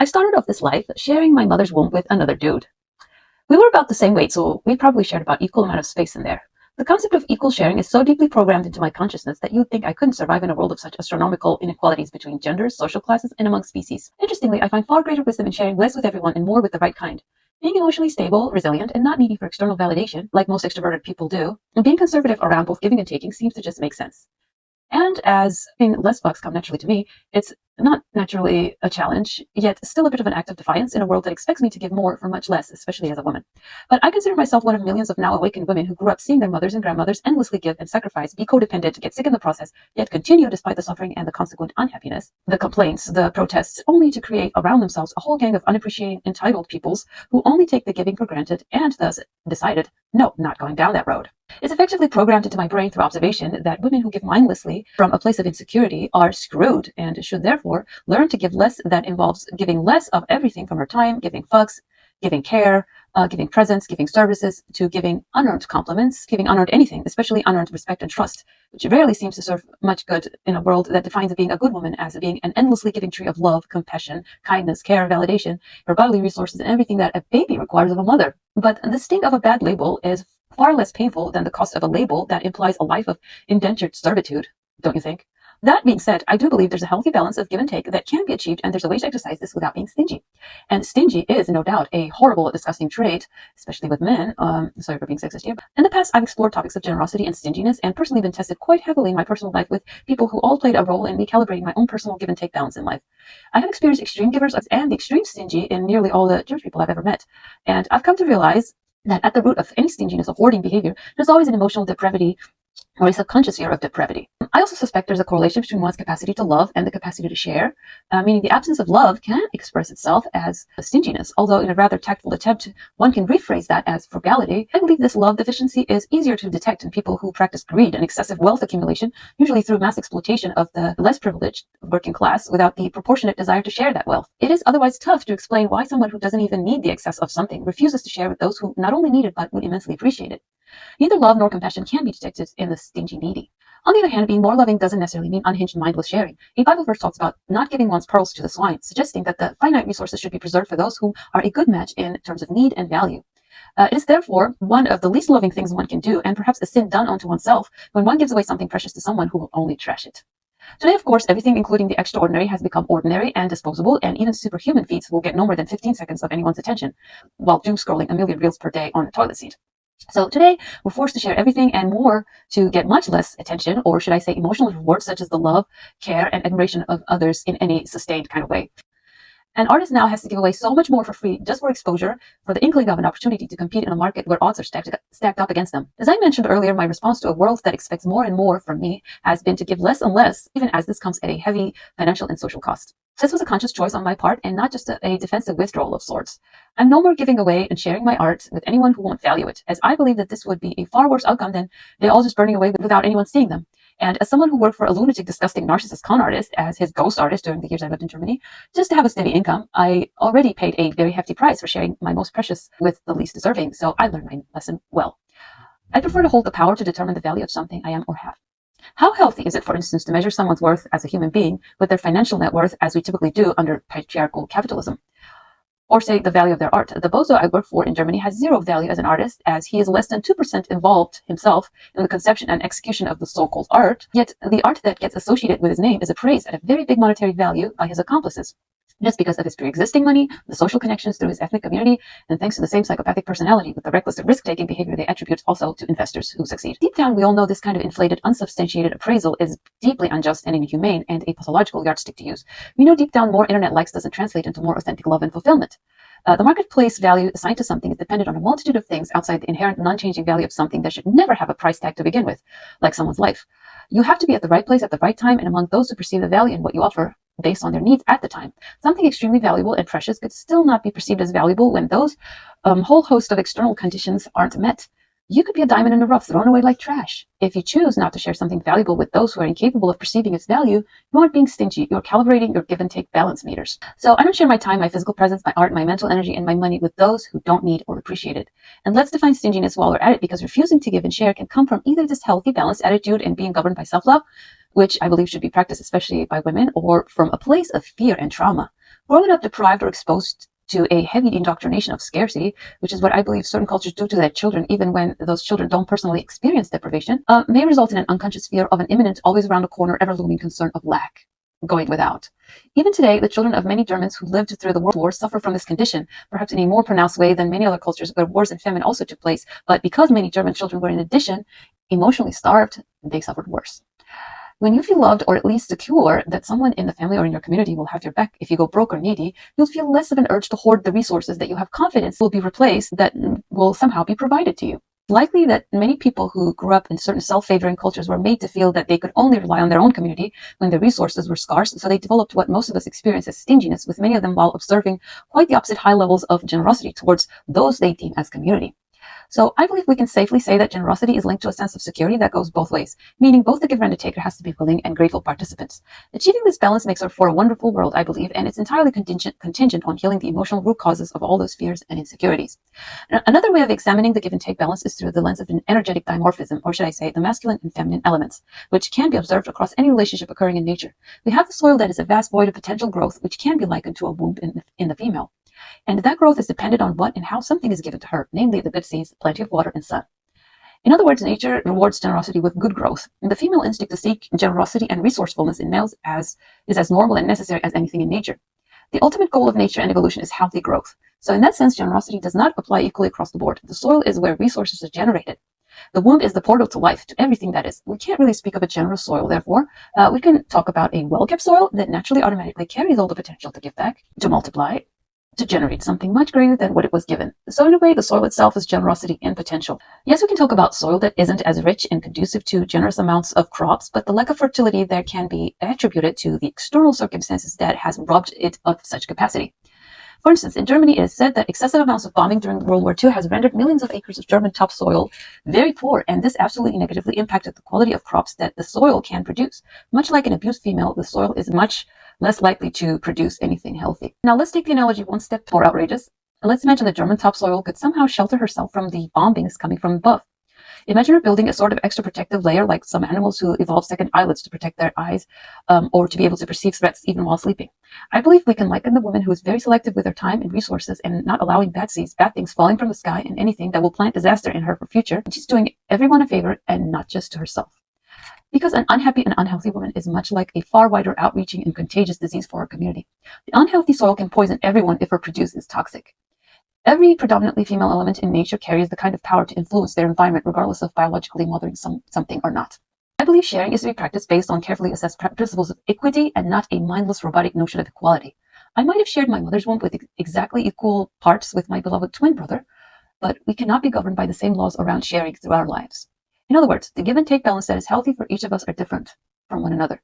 I started off this life sharing my mother's womb with another dude. We were about the same weight, so we probably shared about equal amount of space in there. The concept of equal sharing is so deeply programmed into my consciousness that you'd think I couldn't survive in a world of such astronomical inequalities between genders, social classes, and among species. Interestingly, I find far greater wisdom in sharing less with everyone and more with the right kind. Being emotionally stable, resilient, and not needy for external validation, like most extroverted people do, and being conservative around both giving and taking seems to just make sense. And as being less bucks come naturally to me, it's not naturally a challenge, yet still a bit of an act of defiance in a world that expects me to give more for much less, especially as a woman. But I consider myself one of millions of now awakened women who grew up seeing their mothers and grandmothers endlessly give and sacrifice, be codependent, get sick in the process, yet continue despite the suffering and the consequent unhappiness, the complaints, the protests, only to create around themselves a whole gang of unappreciating, entitled peoples who only take the giving for granted and thus decided, no, not going down that road. It's effectively programmed into my brain through observation that women who give mindlessly from a place of insecurity are screwed and should therefore learn to give less. That involves giving less of everything from her time, giving fucks, giving care, giving presents, giving services, to giving unearned compliments, giving unearned anything, especially unearned respect and trust, which rarely seems to serve much good in a world that defines being a good woman as being an endlessly giving tree of love, compassion, kindness, care, validation, her bodily resources, and everything that a baby requires of a mother. But the sting of a bad label is far less painful than the cost of a label that implies a life of indentured servitude, don't you think? That being said, I do believe there's a healthy balance of give and take that can be achieved, and there's a way to exercise this without being stingy. And stingy is, no doubt, a horrible, disgusting trait, especially with men. Sorry for being sexist here. In the past, I've explored topics of generosity and stinginess, and personally been tested quite heavily in my personal life with people who all played a role in me calibrating my own personal give and take balance in life. I have experienced extreme givers and the extreme stingy in nearly all the Jewish people I've ever met, and I've come to realize that at the root of any stinginess or hoarding behavior, there's always an emotional depravity or a subconscious fear of depravity. I also suspect there's a correlation between one's capacity to love and the capacity to share, meaning the absence of love can express itself as stinginess, although in a rather tactful attempt, one can rephrase that as frugality. I believe this love deficiency is easier to detect in people who practice greed and excessive wealth accumulation, usually through mass exploitation of the less privileged working class without the proportionate desire to share that wealth. It is otherwise tough to explain why someone who doesn't even need the excess of something refuses to share with those who not only need it but would immensely appreciate it. Neither love nor compassion can be detected in the stingy needy. On the other hand, being more loving doesn't necessarily mean unhinged and mindless sharing. A Bible verse talks about not giving one's pearls to the swine, suggesting that the finite resources should be preserved for those who are a good match in terms of need and value. It is therefore one of the least loving things one can do, and perhaps a sin done unto oneself, when one gives away something precious to someone who will only trash it. Today, of course, everything including the extraordinary has become ordinary and disposable, and even superhuman feats will get no more than 15 seconds of anyone's attention, while doom scrolling a million reels per day on a toilet seat. So today, we're forced to share everything and more to get much less attention, or should I say emotional rewards, such as the love, care, and admiration of others in any sustained kind of way. An artist now has to give away so much more for free just for exposure, for the inkling of an opportunity to compete in a market where odds are stacked up against them. As I mentioned earlier, my response to a world that expects more and more from me has been to give less and less, even as this comes at a heavy financial and social cost. This was a conscious choice on my part and not just a defensive withdrawal of sorts. I'm no more giving away and sharing my art with anyone who won't value it, as I believe that this would be a far worse outcome than they all just burning away without anyone seeing them. And as someone who worked for a lunatic, disgusting, narcissist con artist as his ghost artist during the years I lived in Germany, just to have a steady income, I already paid a very hefty price for sharing my most precious with the least deserving, so I learned my lesson well. I prefer to hold the power to determine the value of something I am or have. How healthy is it, for instance, to measure someone's worth as a human being with their financial net worth, as we typically do under patriarchal capitalism? Or say the value of their art. The bozo I work for in Germany has zero value as an artist, as he is less than 2% involved himself in the conception and execution of the so-called art, yet the art that gets associated with his name is appraised at a very big monetary value by his accomplices, just because of his pre-existing money, the social connections through his ethnic community, and thanks to the same psychopathic personality with the reckless risk-taking behavior they attribute also to investors who succeed. Deep down, we all know this kind of inflated, unsubstantiated appraisal is deeply unjust and inhumane and a pathological yardstick to use. We know deep down more internet likes doesn't translate into more authentic love and fulfillment. The marketplace value assigned to something is dependent on a multitude of things outside the inherent non-changing value of something that should never have a price tag to begin with, like someone's life. You have to be at the right place at the right time and among those who perceive the value in what you offer based on their needs at the time. Something extremely valuable and precious could still not be perceived as valuable when those whole host of external conditions aren't met. You could be a diamond in the rough, thrown away like trash. If you choose not to share something valuable with those who are incapable of perceiving its value, you aren't being stingy. You're calibrating your give and take balance meters. So I don't share my time, my physical presence, my art, my mental energy, and my money with those who don't need or appreciate it. And let's define stinginess while we're at it, because refusing to give and share can come from either this healthy, balanced attitude and being governed by self-love, which I believe should be practiced especially by women, or from a place of fear and trauma, Growing up deprived or exposed to a heavy indoctrination of scarcity, which is what I believe certain cultures do to their children, even when those children don't personally experience deprivation, may result in an unconscious fear of an imminent, always around the corner, ever-looming concern of lack, going without. Even today, the children of many Germans who lived through the World War suffer from this condition, perhaps in a more pronounced way than many other cultures where wars and famine also took place, but because many German children were in addition emotionally starved, they suffered worse. When you feel loved or at least secure that someone in the family or in your community will have your back if you go broke or needy, you'll feel less of an urge to hoard the resources that you have confidence will be replaced, that will somehow be provided to you. Likely that many people who grew up in certain self-favoring cultures were made to feel that they could only rely on their own community when their resources were scarce, so they developed what most of us experience as stinginess, with many of them while observing quite the opposite high levels of generosity towards those they deem as community. So I believe we can safely say that generosity is linked to a sense of security that goes both ways, meaning both the giver and the taker has to be willing and grateful participants. Achieving this balance makes for a wonderful world, I believe, and it's entirely contingent on healing the emotional root causes of all those fears and insecurities. Another way of examining the give and take balance is through the lens of an energetic dimorphism, or should I say the masculine and feminine elements, which can be observed across any relationship occurring in nature. We have the soil that is a vast void of potential growth, which can be likened to a womb in the female. And that growth is dependent on what and how something is given to her, namely the good seeds, plenty of water, and sun. In other words, nature rewards generosity with good growth. The female instinct to seek generosity and resourcefulness in males is as normal and necessary as anything in nature. The ultimate goal of nature and evolution is healthy growth. So in that sense, generosity does not apply equally across the board. The soil is where resources are generated. The womb is the portal to life, to everything that is. We can't really speak of a generous soil, therefore. We can talk about a well-kept soil that naturally automatically carries all the potential to give back, to multiply, to generate something much greater than what it was given. So in a way, the soil itself is generosity in potential. Yes, we can talk about soil that isn't as rich and conducive to generous amounts of crops, but the lack of fertility there can be attributed to the external circumstances that has robbed it of such capacity. For instance, in Germany, it is said that excessive amounts of bombing during World War II has rendered millions of acres of German topsoil very poor, and this absolutely negatively impacted the quality of crops that the soil can produce. Much like an abused female, the soil is much less likely to produce anything healthy. Now, let's take the analogy one step more outrageous. Let's imagine the German topsoil could somehow shelter herself from the bombings coming from above. Imagine her building a sort of extra protective layer, like some animals who evolve second eyelids to protect their eyes, or to be able to perceive threats even while sleeping. I believe we can liken the woman who is very selective with her time and resources and not allowing bad seeds, bad things falling from the sky, and anything that will plant disaster in her for future. She's doing everyone a favor and not just to herself. Because an unhappy and unhealthy woman is much like a far wider outreaching and contagious disease for her community. The unhealthy soil can poison everyone if her produce is toxic. Every predominantly female element in nature carries the kind of power to influence their environment, regardless of biologically mothering something or not. I believe sharing is to be practiced based on carefully assessed principles of equity and not a mindless robotic notion of equality. I might have shared my mother's womb with exactly equal parts with my beloved twin brother, but we cannot be governed by the same laws around sharing through our lives. In other words, the give and take balance that is healthy for each of us are different from one another.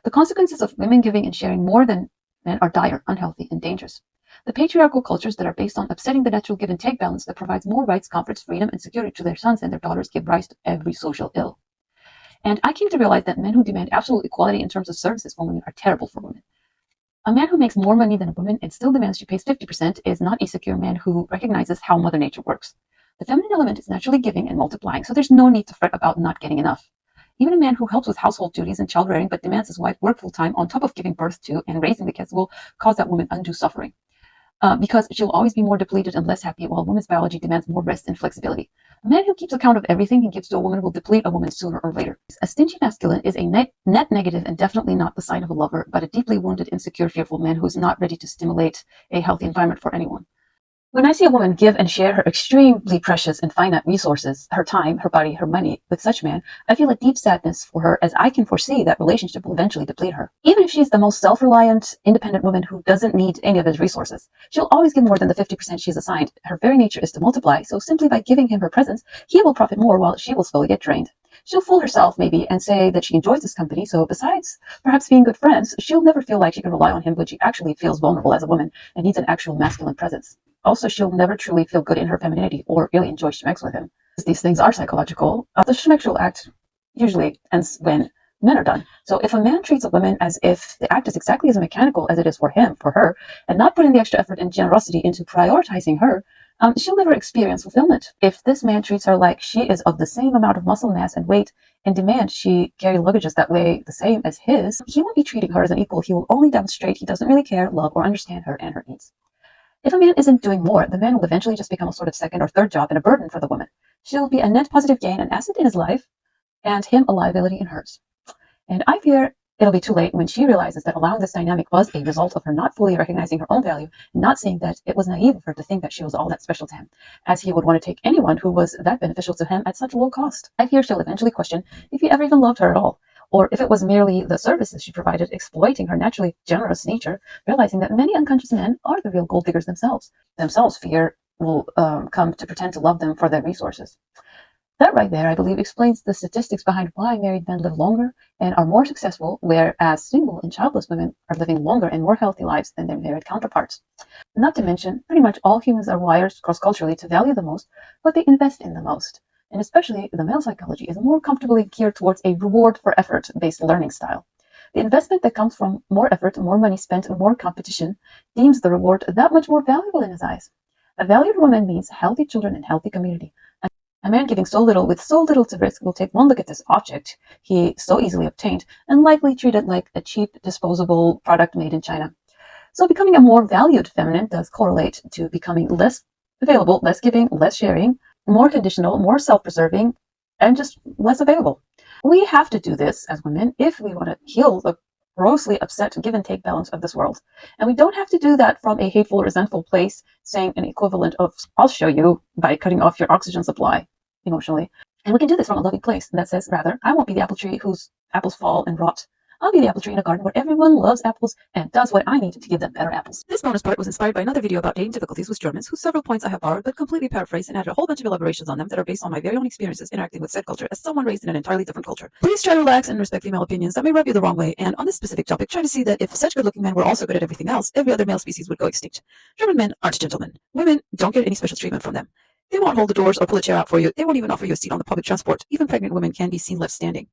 The consequences of women giving and sharing more than men are dire, unhealthy, and dangerous. The patriarchal cultures that are based on upsetting the natural give and take balance that provides more rights, comforts, freedom, and security to their sons and their daughters give rise to every social ill. And I came to realize that men who demand absolute equality in terms of services for women are terrible for women. A man who makes more money than a woman and still demands she pays 50% is not a secure man who recognizes how Mother Nature works. The feminine element is naturally giving and multiplying, so there's no need to fret about not getting enough. Even a man who helps with household duties and child rearing but demands his wife work full-time on top of giving birth to and raising the kids will cause that woman undue suffering. Because she'll always be more depleted and less happy, while a woman's biology demands more rest and flexibility. A man who keeps account of everything he gives to a woman will deplete a woman sooner or later. A stingy masculine is a net negative and definitely not the sign of a lover, but a deeply wounded, insecure, fearful man who is not ready to stimulate a healthy environment for anyone. When I see a woman give and share her extremely precious and finite resources, her time, her body, her money, with such man, I feel a deep sadness for her, as I can foresee that relationship will eventually deplete her. Even if she is the most self-reliant, independent woman who doesn't need any of his resources, she'll always give more than the 50% she is assigned. Her very nature is to multiply, so simply by giving him her presence, he will profit more while she will slowly get drained. She'll fool herself, maybe, and say that she enjoys his company, so besides perhaps being good friends, she'll never feel like she can rely on him when she actually feels vulnerable as a woman and needs an actual masculine presence. Also, she'll never truly feel good in her femininity or really enjoy schmex with him. These things are psychological. The schmexual act usually ends when men are done. So if a man treats a woman as if the act is exactly as mechanical as it is for him, for her, and not putting the extra effort and generosity into prioritizing her, She'll never experience fulfillment. If this man treats her like she is of the same amount of muscle mass and weight and demands she carry luggages that weigh the same as his, he won't be treating her as an equal. He will only demonstrate he doesn't really care, love, or understand her and her needs. If a man isn't doing more, the man will eventually just become a sort of second or third job and a burden for the woman. She'll be a net positive gain, an asset in his life, and him a liability in hers. And I fear it'll be too late when she realizes that allowing this dynamic was a result of her not fully recognizing her own value and not seeing that it was naive of her to think that she was all that special to him, as he would want to take anyone who was that beneficial to him at such low cost. I fear she'll eventually question if he ever even loved her at all, or if it was merely the services she provided exploiting her naturally generous nature, realizing that many unconscious men are the real gold diggers themselves. Fear will come to pretend to love them for their resources. That right there, I believe, explains the statistics behind why married men live longer and are more successful, whereas single and childless women are living longer and more healthy lives than their married counterparts. Not to mention, pretty much all humans are wired cross-culturally to value the most what they invest in the most. And especially the male psychology is more comfortably geared towards a reward for effort-based learning style. The investment that comes from more effort, more money spent, and more competition deems the reward that much more valuable in his eyes. A valued woman means healthy children and healthy community. A man giving so little with so little to risk will take one look at this object he so easily obtained and likely treat it like a cheap, disposable product made in China. So becoming a more valued feminine does correlate to becoming less available, less giving, less sharing, more conditional, more self-preserving, and just less available. We have to do this as women if we want to heal the grossly upset give and take balance of this world. And we don't have to do that from a hateful, resentful place, saying an equivalent of, I'll show you by cutting off your oxygen supply emotionally. And we can do this from a loving place that says, rather, I won't be the apple tree whose apples fall and rot. I'll be the apple tree in a garden where everyone loves apples and does what I need to give them better apples. This bonus part was inspired by another video about dating difficulties with Germans, whose several points I have borrowed but completely paraphrased and added a whole bunch of elaborations on them that are based on my very own experiences interacting with said culture as someone raised in an entirely different culture. Please try to relax and respect female opinions that may rub you the wrong way, and on this specific topic, try to see that if such good-looking men were also good at everything else, every other male species would go extinct. German men aren't gentlemen. Women don't get any special treatment from them. They won't hold the doors or pull a chair out for you. They won't even offer you a seat on the public transport. Even pregnant women can be seen left standing.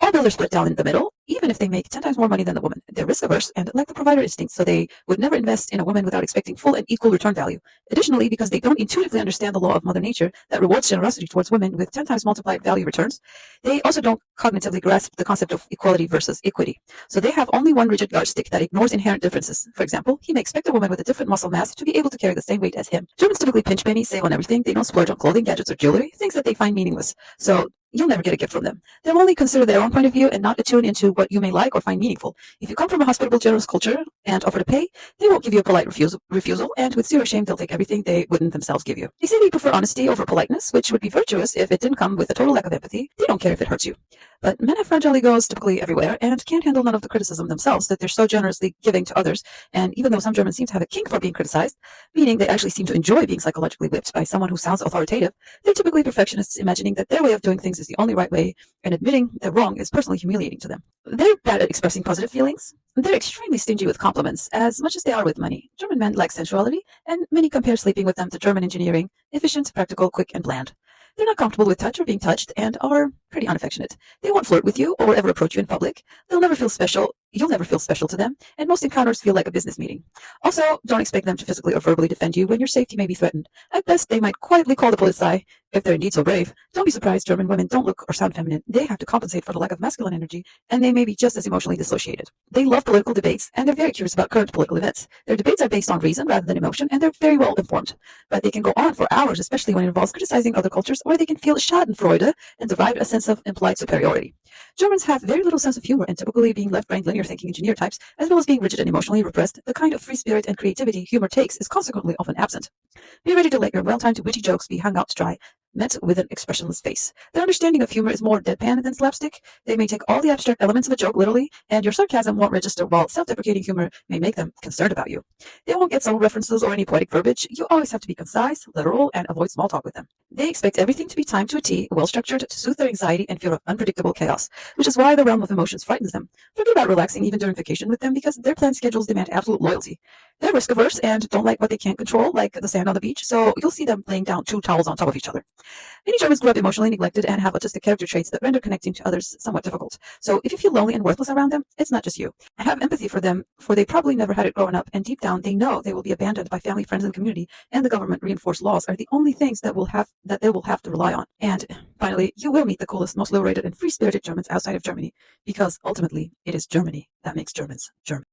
All bills are split down in the middle, even if they make 10 times more money than the woman. They're risk averse and lack the provider instinct, so they would never invest in a woman without expecting full and equal return value. Additionally, because they don't intuitively understand the law of Mother Nature that rewards generosity towards women with 10 times multiplied value returns, they also don't cognitively grasp the concept of equality versus equity. So they have only one rigid yardstick that ignores inherent differences. For example, he may expect a woman with a different muscle mass to be able to carry the same weight as him. Germans typically pinch pennies, save on everything. They don't splurge on clothing, gadgets, or jewelry, things that they find meaningless. So you'll never get a gift from them. They'll only consider their own point of view and not attune into what you may like or find meaningful. If you come from a hospitable, generous culture and offer to pay, they won't give you a polite refusal, and with zero shame, they'll take everything they wouldn't themselves give you. They say they prefer honesty over politeness, which would be virtuous if it didn't come with a total lack of empathy. They don't care if it hurts you. But men have fragile egos typically everywhere and can't handle none of the criticism themselves that they're so generously giving to others. And even though some Germans seem to have a kink for being criticized, meaning they actually seem to enjoy being psychologically whipped by someone who sounds authoritative, they're typically perfectionists, imagining that their way of doing things is the only right way, and admitting they're wrong is personally humiliating to them. They're bad at expressing positive feelings. They're extremely stingy with compliments, as much as they are with money. German men lack sensuality, and many compare sleeping with them to German engineering, efficient, practical, quick, and bland. They're not comfortable with touch or being touched, and are pretty unaffectionate. They won't flirt with you or ever approach you in public. They'll never feel special. You'll never feel special to them, and most encounters feel like a business meeting. Also, don't expect them to physically or verbally defend you when your safety may be threatened. At best, they might quietly call the police if they're indeed so brave. Don't be surprised German women don't look or sound feminine. They have to compensate for the lack of masculine energy, and they may be just as emotionally dissociated. They love political debates, and they're very curious about current political events. Their debates are based on reason rather than emotion, and they're very well informed. But they can go on for hours, especially when it involves criticizing other cultures, or they can feel schadenfreude and derive a sense of implied superiority. Germans have very little sense of humor, and typically being left-brained, linear-thinking engineer types, as well as being rigid and emotionally repressed, the kind of free spirit and creativity humor takes is consequently often absent. Be ready to let your well-timed witty jokes be hung out to dry, met with an expressionless face. Their understanding of humor is more deadpan than slapstick. They may take all the abstract elements of a joke literally, and your sarcasm won't register, while self-deprecating humor may make them concerned about you. They won't get subtle references or any poetic verbiage. You always have to be concise, literal, and avoid small talk with them. They expect everything to be timed to a T, well-structured, to soothe their anxiety and fear of unpredictable chaos, which is why the realm of emotions frightens them. Forget about relaxing even during vacation with them, because their planned schedules demand absolute loyalty. They're risk averse and don't like what they can't control, like the sand on the beach, so you'll see them laying down two towels on top of each other. Many Germans grew up emotionally neglected and have autistic character traits that render connecting to others somewhat difficult. So if you feel lonely and worthless around them, it's not just you. Have empathy for them, for they probably never had it growing up, and deep down they know they will be abandoned by family, friends, and community, and the government reinforced laws are the only things that they will have to rely on. And finally, you will meet the coolest, most liberated, and free-spirited Germans outside of Germany, because ultimately it is Germany that makes Germans German.